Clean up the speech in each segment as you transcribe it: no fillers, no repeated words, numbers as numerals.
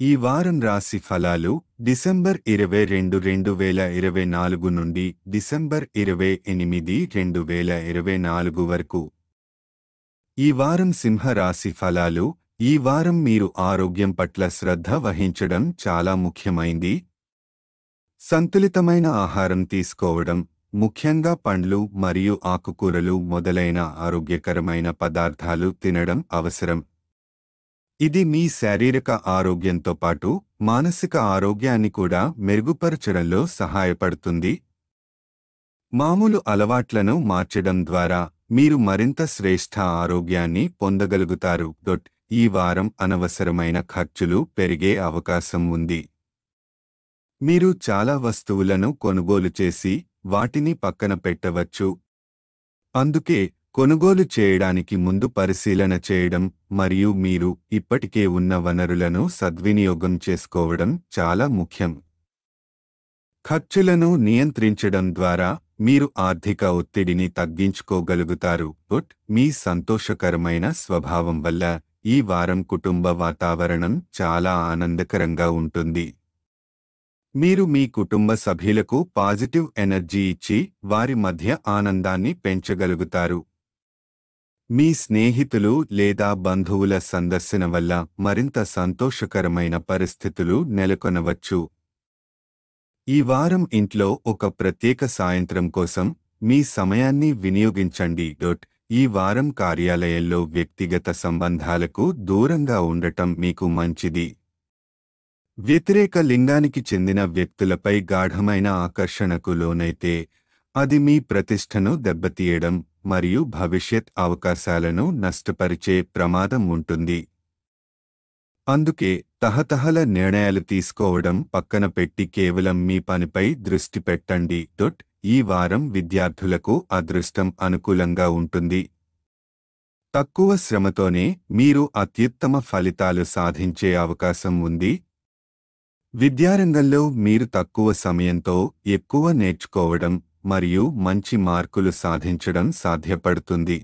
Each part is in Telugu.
ఈ వారం రాశి ఫలాలు డిసెంబర్ 22, 2024 నుండి డిసెంబర్ 28, 2024 వరకు. ఈ వారం సింహ రాశి ఫలాలు. ఈ వారం మీరు ఆరోగ్యం పట్ల శ్రద్ధ వహించడం చాలా ముఖ్యమైంది. సంతులితమైన ఆహారం తీసుకోవడం, ముఖ్యంగా పండ్లు మరియు ఆకుకూరలు మొదలైన ఆరోగ్యకరమైన పదార్థాలు తినడం అవసరం. ఇది మీ శారీరక ఆరోగ్యంతో పాటు మానసిక ఆరోగ్యాన్ని కూడా మెరుగుపరచడంలో సహాయపడుతుంది. మామూలు అలవాట్లను మార్చడం ద్వారా మీరు మరింత శ్రేష్ఠ ఆరోగ్యాన్ని పొందగలుగుతారు. ఈ వారం అనవసరమైన ఖర్చులు పెరిగే అవకాశం ఉంది. మీరు చాలా వస్తువులను కొనుగోలు చేసి వాటిని పక్కన పెట్టవచ్చు. అందుకే కొనుగోలు చేయడానికి ముందు పరిశీలన చేయడం మరియు మీరు ఇప్పటికే ఉన్న వనరులను సద్వినియోగం చేసుకోవడం చాలా ముఖ్యం. ఖర్చులను నియంత్రించడం ద్వారా మీరు ఆర్థిక ఒత్తిడిని తగ్గించుకోగలుగుతారు. మీ సంతోషకరమైన స్వభావం వల్ల ఈ వారం కుటుంబ వాతావరణం చాలా ఆనందకరంగా ఉంటుంది. మీరు మీ కుటుంబ సభ్యులకు పాజిటివ్ ఎనర్జీ ఇచ్చి వారి మధ్య ఆనందాన్ని పెంచగలుగుతారు. మీ స్నేహితులు లేదా బంధువుల సందర్శన వల్ల మరింత సంతోషకరమైన పరిస్థితులు నెలకొనవచ్చు. ఈ వారం ఇంట్లో ఒక ప్రత్యేక సాయంత్రం కోసం మీ సమయాన్ని వినియోగించండి. ఈ వారం కార్యాలయంలో వ్యక్తిగత సంబంధాలకు దూరంగా ఉండటం మీకు మంచిది. వ్యతిరేక లింగానికి చెందిన వ్యక్తులపై గాఢమైన ఆకర్షణకు లోనైతే అది మీ ప్రతిష్టను దెబ్బతీయడం మరియు భవిష్యత్ అవకాశాలను నష్టపరిచే ప్రమాదం ఉంటుంది. అందుకే తహతహల నిర్ణయాలు తీసుకోవడం పక్కన పెట్టి కేవలం మీ పనిపై దృష్టి పెట్టండి. ఈ వారం విద్యార్థులకు అదృష్టం అనుకూలంగా ఉంటుంది. తక్కువ శ్రమతోనే మీరు అత్యుత్తమ ఫలితాలు సాధించే అవకాశం ఉంది. విద్యారంగంలో మీరు తక్కువ సమయంతో ఎక్కువ నేర్చుకోవడం మరియు మంచి మార్కులు సాధించడం సాధ్యపడుతుంది.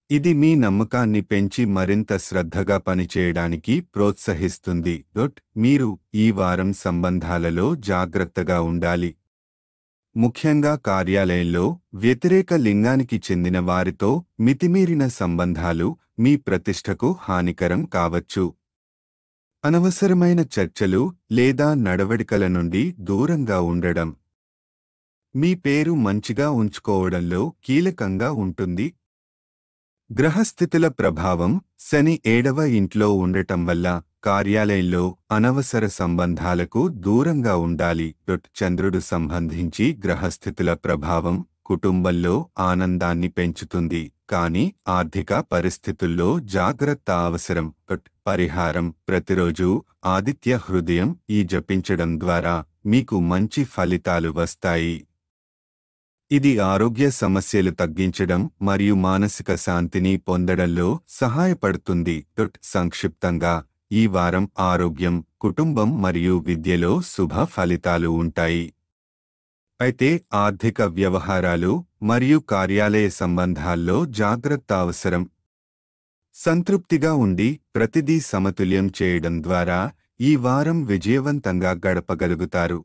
ఇది మీ నమ్మకాన్ని పెంచి మరింత శ్రద్ధగా పనిచేయడానికి ప్రోత్సహిస్తుంది. మీరు ఈ వారం సంబంధాలలో జాగ్రత్తగా ఉండాలి. ముఖ్యంగా కార్యాలయంలో వ్యతిరేక లింగానికి చెందిన వారితో మితిమీరిన సంబంధాలు మీ ప్రతిష్టకు హానికరం కావచ్చు. అనవసరమైన చర్చలు లేదా నడవడికల నుండి దూరంగా ఉండడం మీ పేరు మంచిగా ఉంచుకోవడంలో కీలకంగా ఉంటుంది. గ్రహస్థితుల ప్రభావం శని 7వ ఇంట్లో ఉండటం వల్ల కార్యాలయంలో అనవసర సంబంధాలకు దూరంగా ఉండాలి. చంద్రుడు సంబంధించి గ్రహస్థితుల ప్రభావం కుటుంబంలో ఆనందాన్ని పెంచుతుంది, కానీ ఆర్థిక పరిస్థితుల్లో జాగ్రత్త అవసరం. పరిహారం: ప్రతిరోజు ఆదిత్య హృదయం ఈ జపించడం ద్వారా మీకు మంచి ఫలితాలు వస్తాయి. ఇది ఆరోగ్య సమస్యలు తగ్గించడం మరియు మానసిక శాంతిని పొందడంలో సహాయపడుతుంది. సంక్షిప్తంగా, ఈ వారం ఆరోగ్యం, కుటుంబం మరియు విద్యలో శుభ ఫలితాలు ఉంటాయి. అయితే ఆర్థిక వ్యవహారాలు మరియు కార్యాలయ సంబంధాల్లో జాగ్రత్త అవసరం. సంతృప్తిగా ఉండి ప్రతిదీ సమతుల్యం చేయడం ద్వారా ఈ వారం విజయవంతంగా గడపగలుగుతారు.